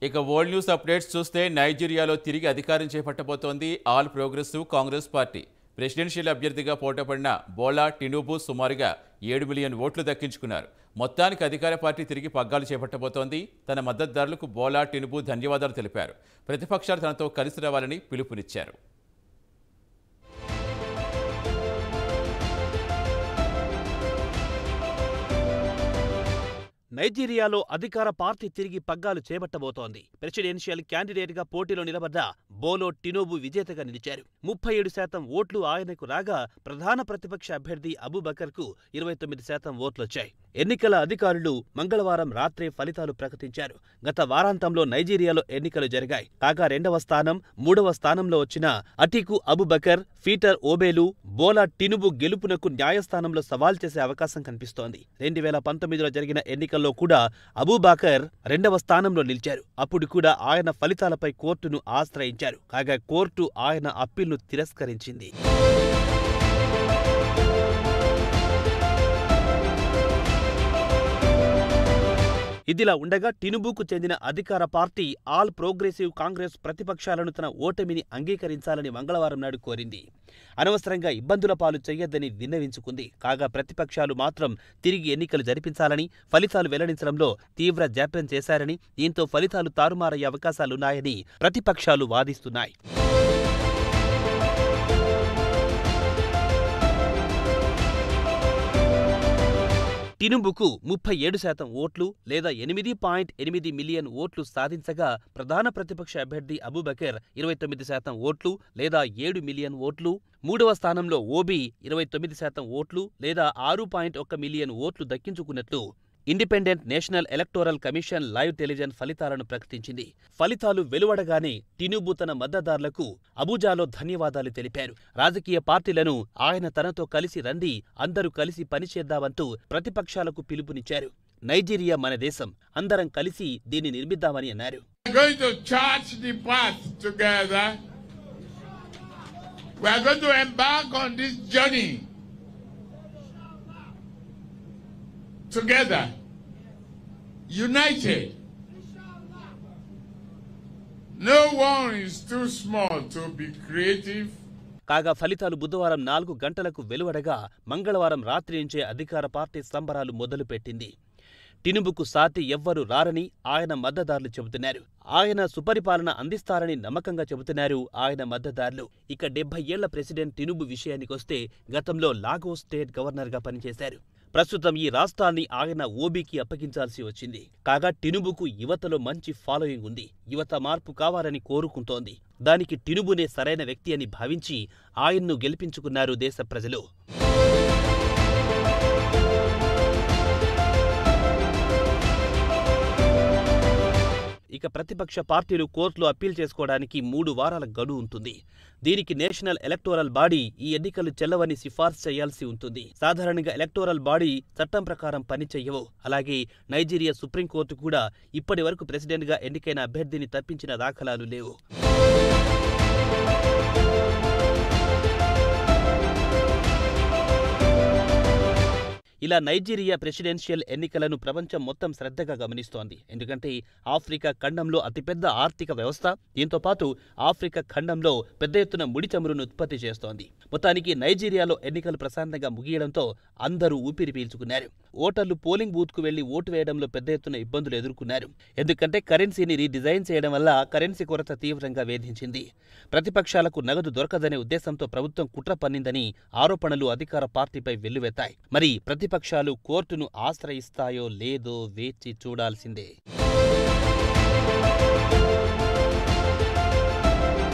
ఇక world news updates చూస్తే నైజీరియాలో తిరిగి అధికారం చేపట్టబోతోంది all progressive congress party. Presidential అభ్యర్థిగా పోటీపడిన బోలా టినుబు సుమారుగా 7 మిలియన్ ఓట్లు దక్కించుకున్నారు. మొత్తానికి అధికార పార్టీ తిరిగి పగ్గాలు చేపట్టబోతోంది. తన మద్దతుదారులకు బోలా టినుబు ధన్యవాదాలు తెలిపారు. ప్రతిపక్షాలు తనతో కలిసి రావాలని పిలుపునిచ్చారు. నైజీరియాలో అధికార పార్టీ తిరిగి పగ్గాలు చేపట్టబోతోంది. ప్రెసిడెన్షియల్ క్యాండిడేట్గా పోటీలో నిలబడ్డ బోలో టినోబు విజేతగా నిలిచారు. 37% ఓట్లు ఆయనకు రాగా ప్రధాన ప్రతిపక్ష అభ్యర్థి అబూబకర్కు 29% ఓట్లొచ్చాయి. ఎన్నికల అధికారులు మంగళవారం రాత్రే ఫలితాలు ప్రకటించారు. గత వారాంతంలో నైజీరియాలో ఎన్నికలు జరిగాయి. కాగా 2వ స్థానం, 3వ స్థానంలో వచ్చిన అటికు అబూబకర్, పీటర్ ఓబేలు బోలా టినుబు గెలుపునకు న్యాయస్థానంలో సవాల్ చేసే అవకాశం కనిపిస్తోంది. 2019లో జరిగిన ఎన్నికల్లో కూడా అబూబకర్ 2వ స్థానంలో నిలిచారు. అప్పుడు కూడా ఆయన ఫలితాలపై కోర్టును ఆశ్రయించారు. కాగా కోర్టు ఆయన అప్పీల్ను తిరస్కరించింది. ఇదిలా ఉండగా టినుబుకు చెందిన అధికార పార్టీ ఆల్ ప్రోగ్రెసివ్ కాంగ్రెస్ ప్రతిపక్షాలను తన ఓటమిని అంగీకరించాలని మంగళవారం నాడు కోరింది. అనవసరంగా ఇబ్బందుల పాలు చెయ్యొద్దని విన్నవించుకుంది. కాగా ప్రతిపక్షాలు మాత్రం తిరిగి ఎన్నికలు జరిపించాలని, ఫలితాలు వెల్లడించడంలో తీవ్ర జాప్యం చేశారని, దీంతో ఫలితాలు తారుమారయ్యే అవకాశాలున్నాయని ప్రతిపక్షాలు వాదిస్తున్నాయి. టినుబుకు 37% ఓట్లు లేదా 8.8 మిలియన్ ఓట్లు సాధించగా ప్రధాన ప్రతిపక్ష అభ్యర్థి అబూబకర్ 29% ఓట్లు లేదా 7 మిలియన్ ఓట్లు, 3వ స్థానంలో ఓబీ 29% ఓట్లు లేదా 6.1 మిలియన్ ఓట్లు దక్కించుకున్నట్లు independent national electoral commission live television ఫలితాలను ప్రకటించింది. ఫలితాలు వెలువడగానే టినుబు తన మద్దతుదారులకు అబూజాలో ధన్యవాదాలు తెలిపారు. రాజకీయ పార్టీలను ఆయన తనతో కలిసి రండి, అందరూ కలిసి పనిచేద్దామంటూ ప్రతిపక్షాలకు పిలుపునిచ్చారు. నైజీరియా మన దేశం, అందరం కలిసి దీన్ని నిర్మిద్దామని అన్నారు. Together, united. No one is too small to be creative. కాగా ఫలితాలు బుధవారం 4 గంటలకు వెలువడగా మంగళవారం రాత్రి నుంచే అధికార పార్టీ సంబరాలు మొదలుపెట్టింది. టినుబుకు సాటి ఎవ్వరూ రారని ఆయన మద్దతుదారులు చెబుతున్నారు. ఆయన సుపరిపాలన అందిస్తారని నమ్మకంగా చెబుతున్నారు ఆయన మద్దతుదారులు. ఇక 70 ఏళ్ల ప్రెసిడెంట్ టినుబు విషయానికొస్తే గతంలో లాగోస్ స్టేట్ గవర్నర్గా పనిచేశారు. ప్రస్తుతం ఈ రాష్ట్రాన్ని ఆయన ఓబీకి అప్పగించాల్సి వచ్చింది. కాగా టినుబుకు యువతలో మంచి ఫాలోయింగ్ ఉంది. యువత మార్పు కావాలని కోరుకుంటోంది. దానికి టినుబునే సరైన వ్యక్తి అని భావించి ఆయన్ను గెలిపించుకున్నారు దేశ ప్రజలు. ఇక ప్రతిపక్ష పార్టీలు కోర్టులో అప్పీల్ చేసుకోవడానికి 3 వారాల గడువు ఉంటుంది. దీనికి నేషనల్ ఎలక్టోరల్ బాడీ ఈ ఎన్నికలు చెల్లవని సిఫార్సు చేయాల్సి ఉంటుంది. సాధారణంగా ఎలక్టోరల్ బాడీ చట్టం ప్రకారం పనిచేయవు. అలాగే నైజీరియా సుప్రీంకోర్టు కూడా ఇప్పటి వరకు ప్రెసిడెంట్గా ఎన్నికైన అభ్యర్థిని తప్పించిన దాఖలాలు లేవు. ఇలా నైజీరియా ప్రెసిడెన్షియల్ ఎన్నికలను ప్రపంచం మొత్తం శ్రద్ధగా గమనిస్తోంది. ఎందుకంటే ఆఫ్రికా ఖండంలో అతిపెద్ద ఆర్థిక వ్యవస్థ, దీంతో పాటు ఆఫ్రికా ఖండంలో పెద్ద ఎత్తున ముడి చమురును ఉత్పత్తి చేస్తోంది. మొత్తానికి నైజీరియాలో ఎన్నికలు ప్రశాంతంగా ముగియడంతో అందరూ ఊపిరి పీల్చుకున్నారు. ఓటర్లు పోలింగ్ బూత్కు వెళ్లి ఓటు వేయడంలో పెద్ద ఎత్తున ఇబ్బందులు ఎదుర్కొన్నారు. ఎందుకంటే కరెన్సీని రీడిజైన్ చేయడం వల్ల కరెన్సీ కొరత తీవ్రంగా వేధించింది. ప్రతిపక్షాలకు నగదు దొరకదనే ఉద్దేశంతో ప్రభుత్వం కుట్ర పన్నిందని ఆరోపణలు అధికార పార్టీపై వెల్లువెత్తాయి. మరి ప్రతిపక్షాలు కోర్టును ఆశ్రయిస్తాయో లేదో వేచి చూడాల్సిందే.